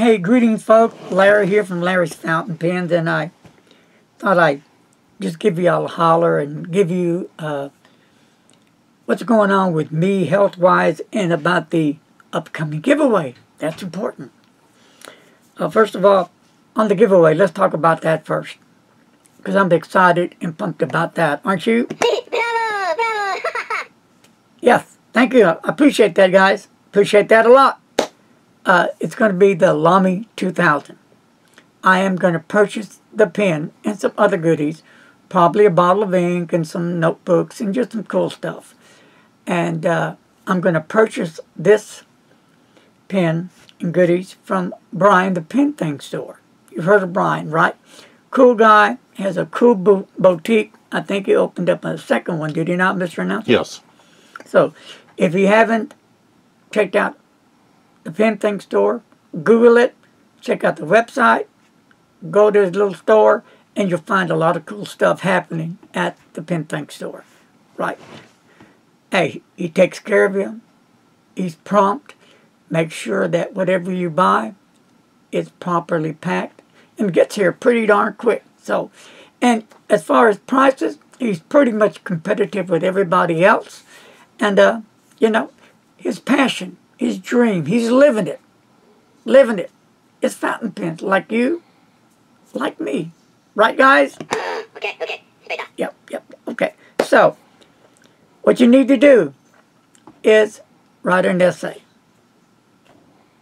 Hey, greetings, folks. Larry here from Larry's Fountain Pens, and I thought I'd just give you all a holler and give you what's going on with me health-wise and about the upcoming giveaway. That's important. First of all, on the giveaway, let's talk about that first, because I'm excited and pumped about that. Aren't you? Yes, thank you. I appreciate that, guys. Appreciate that a lot. It's going to be the Lamy 2000. I am going to purchase the pen and some other goodies, probably a bottle of ink and some notebooks and just some cool stuff. And I'm going to purchase this pen and goodies from Brian, the Pen Thing store. You've heard of Brian, right? Cool guy, has a cool boutique. I think he opened up a second one. Did he not, Mr. Announcer? Yes. So, if you haven't checked out the Pen Thing store, Google it, check out the website, go to his little store, and you'll find a lot of cool stuff happening at the Pen Thing store. Right. Hey, he takes care of you. He's prompt. Make sure that whatever you buy is properly packed and gets here pretty darn quick. So, and as far as prices, he's pretty much competitive with everybody else. And, you know, his passion, his dream, he's living it. Living it. It's fountain pens, like you, like me. Right, guys? Okay. Yep. Okay. So, what you need to do is write an essay.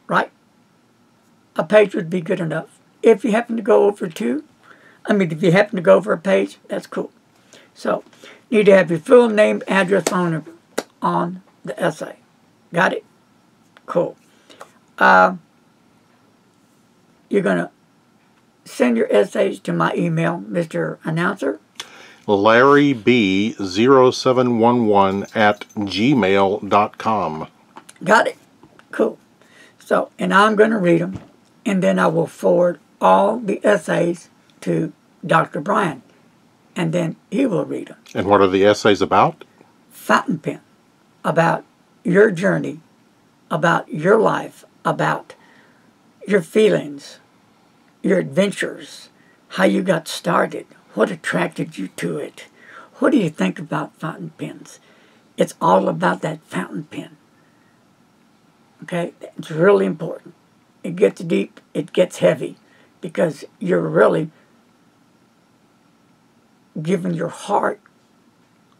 Right? A page would be good enough. If you happen to go over if you happen to go over a page, that's cool. So, you need to have your full name, address, phone number on the essay. Got it? Cool. You're going to send your essays to my email, Mr. Announcer. LarryB0711@gmail.com. Got it? Cool. So, and I'm going to read them, and then I will forward all the essays to Dr. Brian, and then he will read them. And what are the essays about? Fountain pen. About your journey, about your life, about your feelings, your adventures, how you got started, what attracted you to it, what do you think about fountain pens? It's all about that fountain pen. Okay? It's really important. It gets deep, it gets heavy, because you're really giving your heart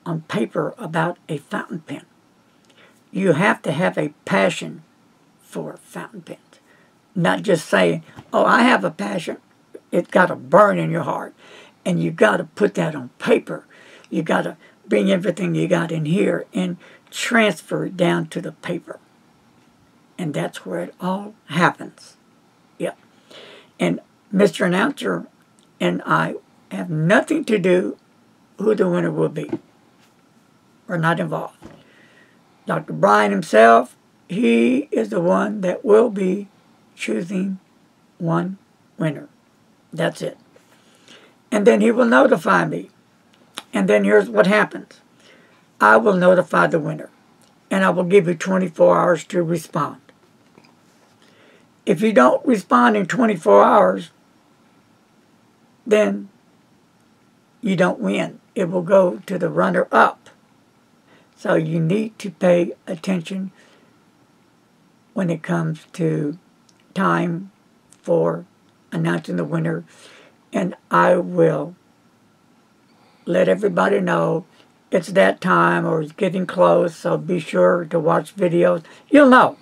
on paper about a fountain pen. You have to have a passion for fountain pens. Not just saying, oh, I have a passion. It's got to burn in your heart. And you got to put that on paper. You got to bring everything you got in here and transfer it down to the paper. And that's where it all happens. Yep. And Mr. Announcer and I have nothing to do who the winner will be. We're not involved. Dr. Brian himself, he is the one that will be choosing one winner. That's it. And then he will notify me. And then here's what happens. I will notify the winner. And I will give you 24 hours to respond. If you don't respond in 24 hours, then you don't win. It will go to the runner-up. So you need to pay attention when it comes to time for announcing the winner. And I will let everybody know it's that time or it's getting close. So be sure to watch videos. You'll know.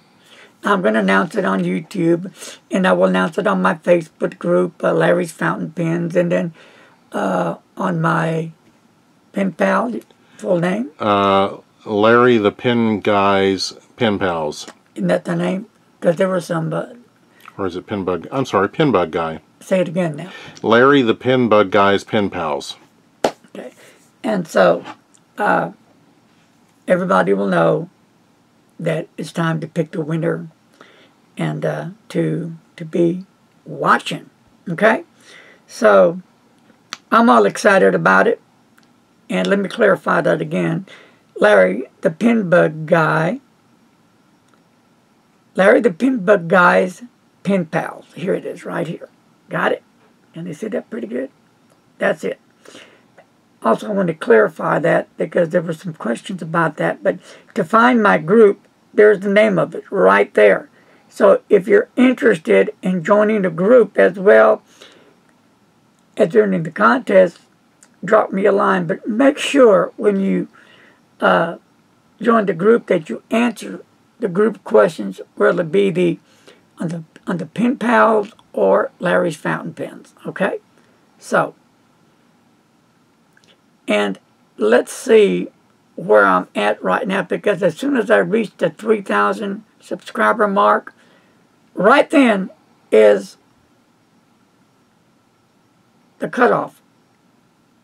I'm going to announce it on YouTube. And I will announce it on my Facebook group, Larry's Fountain Pens. And then on my pen pal, full name? Larry the Pen Guy's Pen Pals. Isn't that the name? Because there were some... or is it Pen Bug? I'm sorry, Pen Bug Guy. Say it again now. Larry the Pen Bug Guy's Pen Pals. Okay. And so, everybody will know that it's time to pick the winner and to be watching. Okay? So, I'm all excited about it. And let me clarify that again. Larry the Pen Bug Guy. Larry the Pen Bug Guy's Pen Pals. Here it is, right here. Got it? Can they see that pretty good? That's it. Also, I want to clarify that because there were some questions about that. But to find my group, there's the name of it right there. So if you're interested in joining the group as well as during the contest, drop me a line. But make sure when you join the group that you answer the group questions, whether it be on the Pen Pals or Larry's Fountain Pens. Okay? So, and let's see where I'm at right now, because as soon as I reach the 3,000 subscriber mark, right then is the cutoff.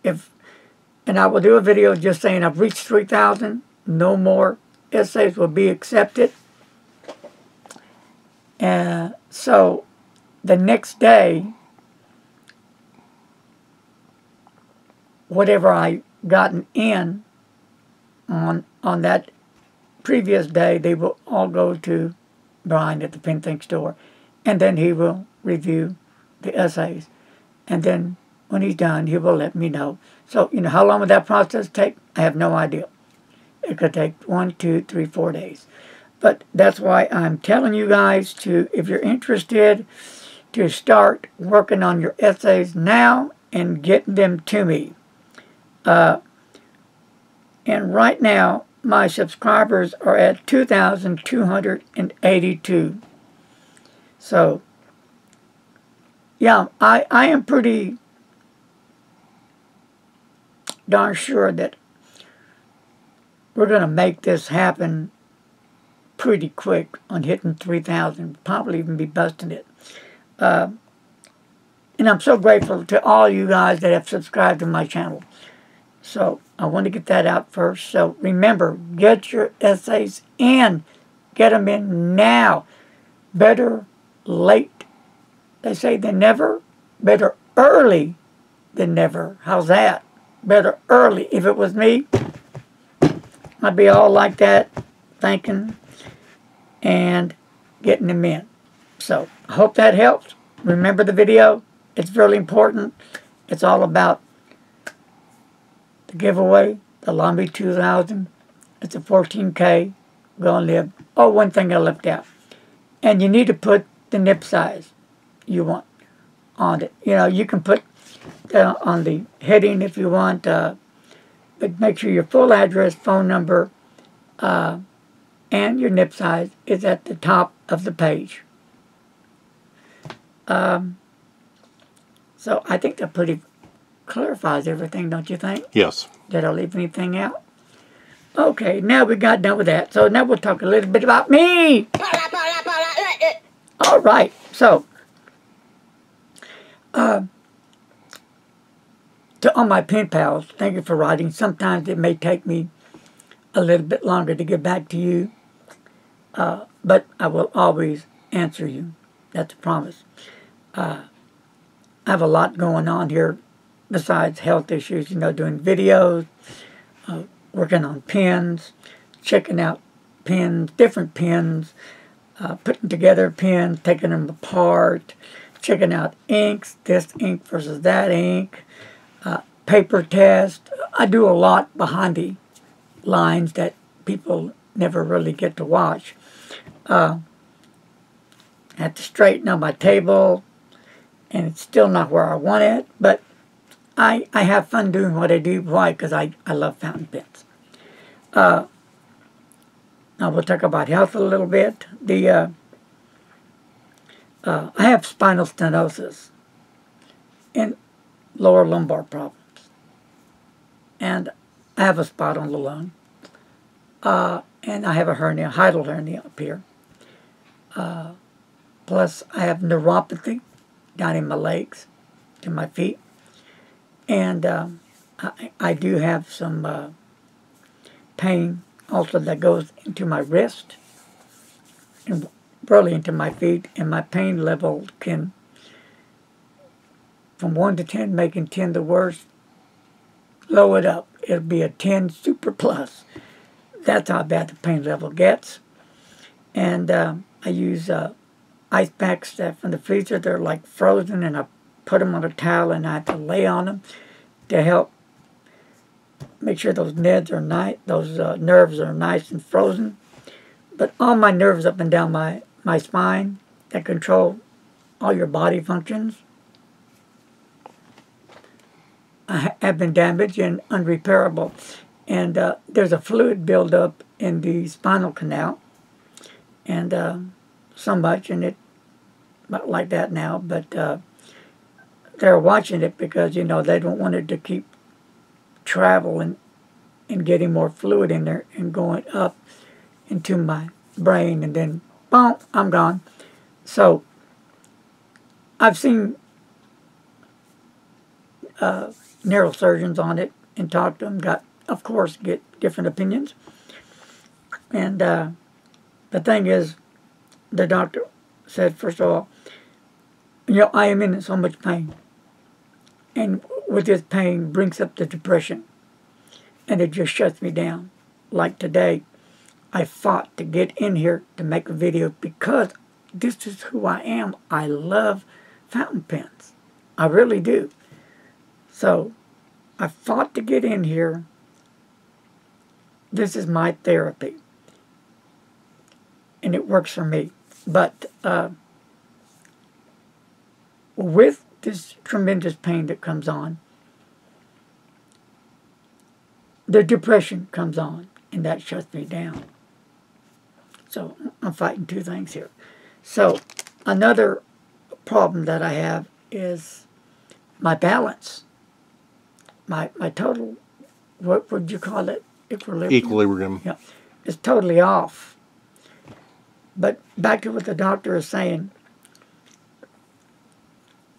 And I will do a video just saying I've reached 3,000, no more essays will be accepted. So the next day, whatever I gotten in on that previous day, they will all go to Brian at the Pen Think store, and then he will review the essays. And then when he's done, he will let me know. So, how long would that process take? I have no idea. It could take 1, 2, 3, 4 days. But that's why I'm telling you guys to, if you're interested, to start working on your essays now and getting them to me. And right now, my subscribers are at 2,282. So, yeah, I am pretty darn sure that we're going to make this happen pretty quick on hitting 3,000. Probably even be busting it. And I'm so grateful to all you guys that have subscribed to my channel. So I want to get that out first. So remember, get your essays in. Get them in now. Better late, they say, than never. Better early than never. How's that? Better early. If it was me, I'd be all like that, thinking and getting them in. So I hope that helps. Remember the video. It's really important. It's all about the giveaway, the Lamy 2000. It's a 14K. We're going to live. Oh, one thing I left out. And you need to put the nib size you want on it. You can put on the heading if you want, but make sure your full address, phone number, and your nib size is at the top of the page. So I think that pretty clarifies everything, don't you think? Yes. Did I leave anything out? Okay, now we got done with that. So now we'll talk a little bit about me. All right, so to all my pen pals, thank you for writing. Sometimes it may take me a little bit longer to get back to you, but I will always answer you. That's a promise. I have a lot going on here besides health issues, doing videos, working on pens, checking out pens, different pens, putting together pens, taking them apart, checking out inks, this ink versus that ink, paper test. I do a lot behind the lines that people never really get to watch. I have to straighten out my table, and it's still not where I want it, but I have fun doing what I do. Why? Because I love fountain pens. Now we'll talk about health a little bit. I have spinal stenosis and lower lumbar problems. And I have a spot on the lung. And I have a hernia, hiatal hernia up here. Plus, I have neuropathy down in my legs to my feet. And I do have some pain also that goes into my wrist and really into my feet. And my pain level can, from 1 to 10, making 10 the worst, blow it up. It'll be a 10 super plus. That's how bad the pain level gets. And I use ice packs that from the freezer. They're like frozen, and I put them on a towel, and I have to lay on them to help make sure those nerves are nice and frozen. But all my nerves up and down my spine that control all your body functions have been damaged and unrepairable. And there's a fluid buildup in the spinal canal, and so much, and it not like that now, but they're watching it because, you know, they don't want it to keep traveling and getting more fluid in there and going up into my brain, and then boom, I'm gone. So I've seen neurosurgeons on it and talked to them, of course, get different opinions. And the thing is, the doctor said, first of all, you know, I am in so much pain. And with this pain brings up the depression. And it just shuts me down. Like today, I fought to get in here to make a video because this is who I am. I love fountain pens. I really do. So I fought to get in here. This is my therapy. And it works for me. But with this tremendous pain that comes on, the depression comes on, and that shuts me down. So I'm fighting two things here. So another problem that I have is my balance. My total, what would you call it? Equilibrium. Yeah, it's totally off. But back to what the doctor is saying,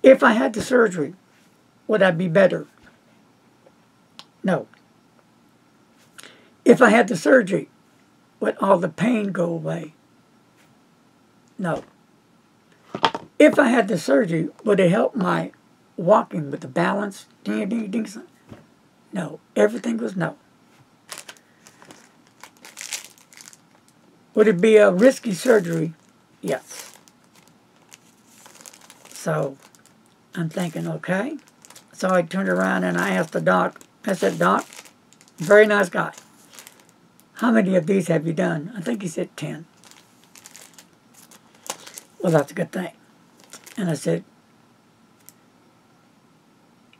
if I had the surgery, would I be better? No. If I had the surgery, would all the pain go away? No. If I had the surgery, would it help my walking with the balance? Ding, ding, ding. No. Everything was no. Would it be a risky surgery? Yes. So I'm thinking, okay. So I turned around and I asked the doc. I said, Doc, very nice guy, how many of these have you done? I think he said 10. Well, that's a good thing. And I said,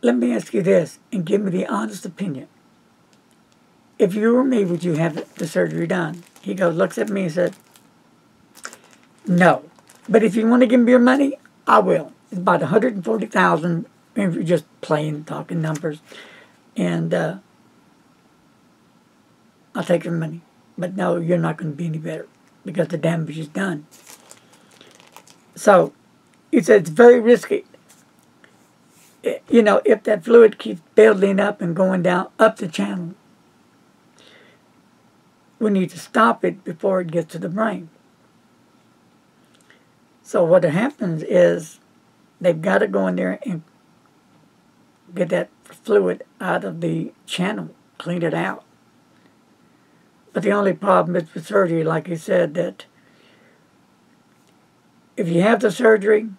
let me ask you this and give me the honest opinion. If you were me, would you have the surgery done? He goes, looks at me and said, no. But if you want to give me your money, I will. It's about $140,000. If you're just playing, talking numbers. And I'll take your money. But no, you're not going to be any better because the damage is done. So he said it's very risky. You know, if that fluid keeps building up and going down up the channel, we need to stop it before it gets to the brain. So what happens is they've got to go in there and get that fluid out of the channel, clean it out. But the only problem is with surgery, like you said, that if you have the surgery,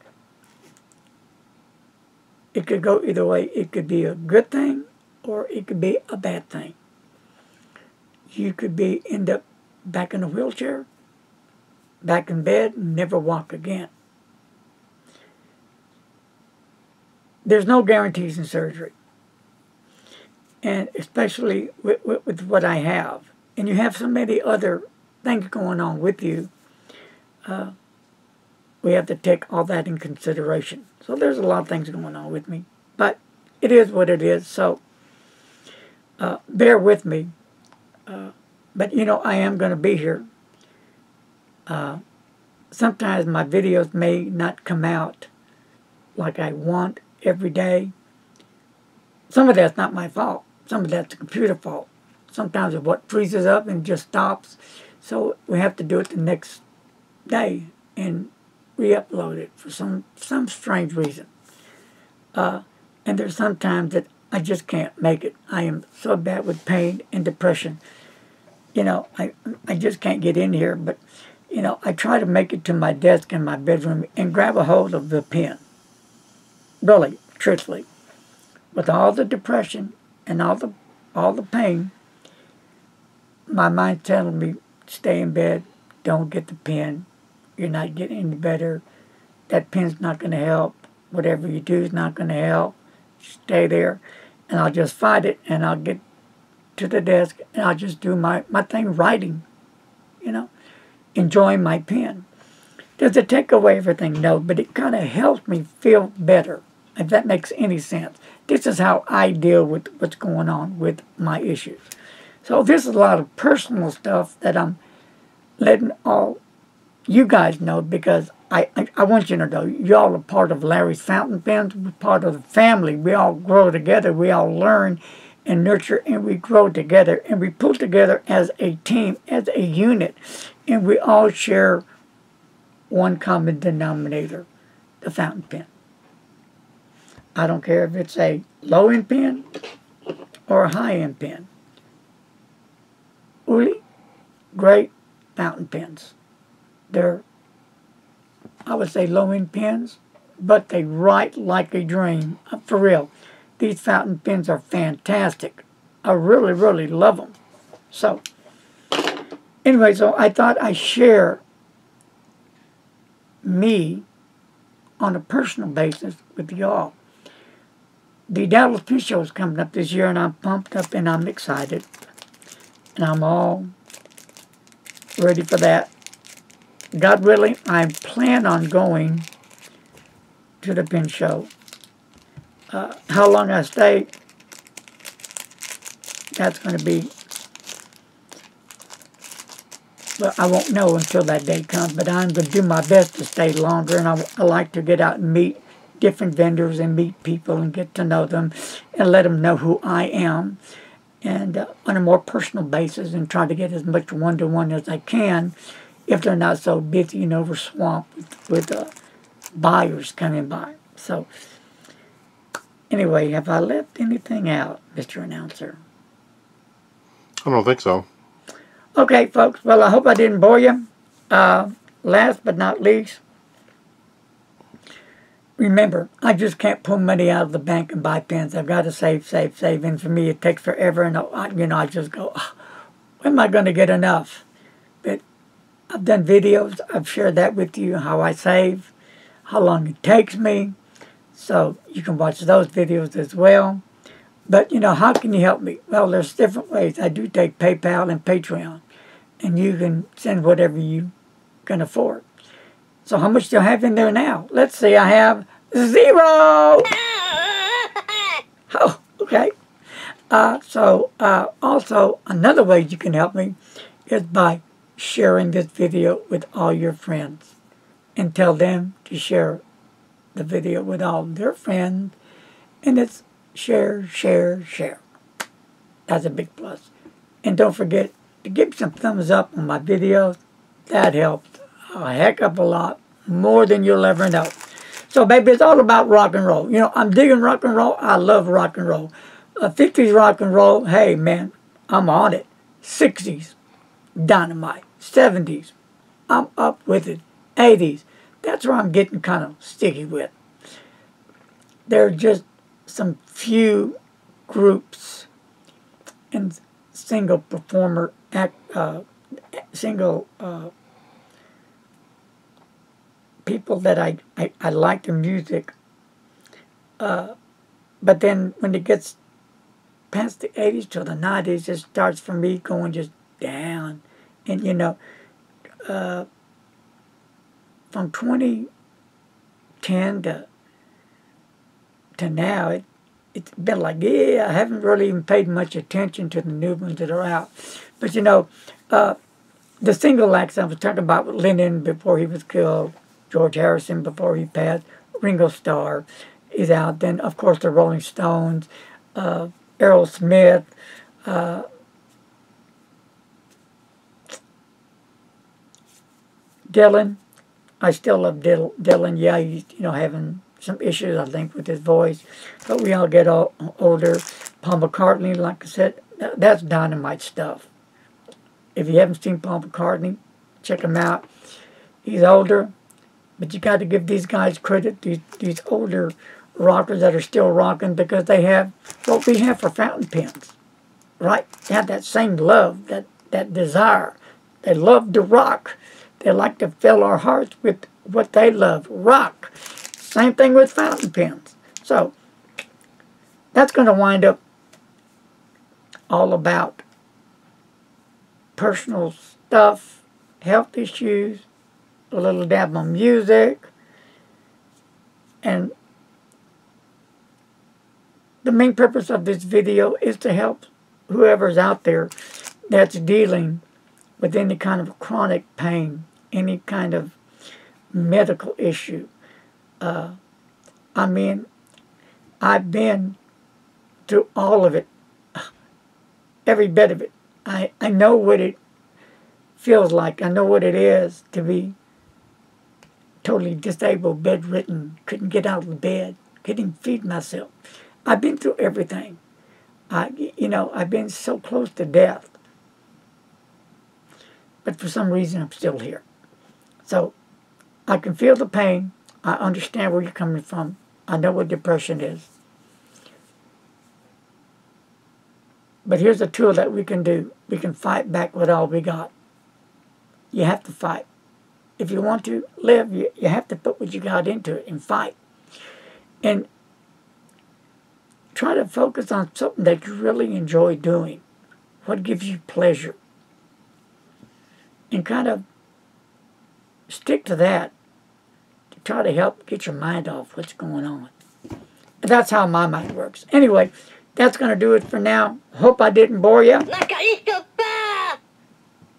it could go either way. It could be a good thing or it could be a bad thing. You could end up back in a wheelchair, back in bed, and never walk again. There's no guarantees in surgery. And especially with what I have. And you have so many other things going on with you. We have to take all that in consideration. So there's a lot of things going on with me. But it is what it is. So bear with me. But, you know, I am going to be here. Sometimes my videos may not come out like I want every day. Some of that's not my fault. Some of that's the computer fault. Sometimes it's what freezes up and just stops. So we have to do it the next day and re-upload it for some strange reason. And there's sometimes that I just can't make it. I am so bad with pain and depression. You know, I just can't get in here. But, I try to make it to my desk in my bedroom and grab a hold of the pen. Really, truthfully. With all the depression and all the pain, my mind's telling me, stay in bed, don't get the pen. You're not getting any better. That pen's not going to help. Whatever you do is not going to help. Stay there. And I'll just fight it, and I'll get to the desk, and I'll just do my thing, writing, enjoying my pen. Does it take away everything? No, but it kind of helps me feel better, if that makes any sense. This is how I deal with what's going on with my issues. So this is a lot of personal stuff that I'm letting all you guys know, because I want you to know, y'all are part of Larry's Fountain Pens. We're part of the family. We all grow together. We all learn and nurture, and we grow together, and we pull together as a team, as a unit, and we all share one common denominator, the fountain pen. I don't care if it's a low-end pen or a high-end pen. Uli, great fountain pens. They're, I would say, low-end pens, but they write like a dream. For real, these fountain pens are fantastic. I really, really love them. So, anyway, so I thought I'd share me on a personal basis with y'all. The Dallas Pen Show is coming up this year, and I'm pumped up and I'm excited. And I'm all ready for that. God willing, I plan on going to the pen show. How long I stay, that's going to be, well, I won't know until that day comes, but I'm going to do my best to stay longer, and I like to get out and meet different vendors and meet people and get to know them and let them know who I am, and on a more personal basis, and try to get as much one-to-one as I can if they're not so busy and overswamped with buyers coming by. So, anyway, have I left anything out, Mr. Announcer? I don't think so. Okay, folks. Well, I hope I didn't bore you. Last but not least, remember, I just can't pull money out of the bank and buy pens. I've got to save, save, save. And for me, it takes forever. And, I just go, when am I going to get enough? But I've done videos. I've shared that with you, how I save, how long it takes me. So you can watch those videos as well. But, how can you help me? Well, there's different ways. I do take PayPal and Patreon. And you can send whatever you can afford. So how much do I have in there now? Let's see, I have 0! Oh, okay. Also, another way you can help me is by sharing this video with all your friends. And tell them to share the video with all their friends. And it's share, share, share. That's a big plus. And don't forget to give some thumbs up on my videos. That helps a heck of a lot, more than you'll ever know. So, baby, it's all about rock and roll. I'm digging rock and roll. I love rock and roll. 50s rock and roll, hey, man, I'm on it. 60s, dynamite. 70s, I'm up with it. 80s, that's where I'm getting kind of sticky with. There are just some few groups and single performer people that I like the music, but then when it gets past the 80s to the 90s, it starts for me going just down. And from 2010 to now, it's been like, I haven't really even paid much attention to the new ones that are out. But the single acts I was talking about with Lennon before he was killed, George Harrison before he passed, Ringo Starr is out. Then, of course, the Rolling Stones, Aerosmith, Dylan. I still love Dylan. Yeah, he's, having some issues, I think, with his voice. But we all get older. Paul McCartney, like I said, that's dynamite stuff. If you haven't seen Paul McCartney, check him out. He's older, but you got to give these guys credit, these older rockers that are still rocking, because they have what we have for fountain pens, right? They have that same love, that desire. They love to rock. They like to fill our hearts with what they love, rock. Same thing with fountain pens. So that's going to wind up all about personal stuff, health issues, a little dab on music, and the main purpose of this video is to help whoever's out there that's dealing with any kind of chronic pain, any kind of medical issue. I mean, I've been through all of it, every bit of it. I know what it feels like. I know what it is to be totally disabled, bedridden, couldn't get out of bed, couldn't feed myself. I've been through everything. I've been so close to death. But for some reason, I'm still here. So I can feel the pain. I understand where you're coming from. I know what depression is. But here's a tool that we can do. We can fight back with all we got. You have to fight. If you want to live, you have to put what you got into it and fight. And try to focus on something that you really enjoy doing. What gives you pleasure. And kind of stick to that to try to help get your mind off what's going on. That's how my mind works. Anyway, that's going to do it for now. Hope I didn't bore you.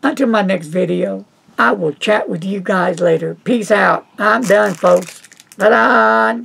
Until my next video, I will chat with you guys later. Peace out. I'm done, folks. Bye-bye.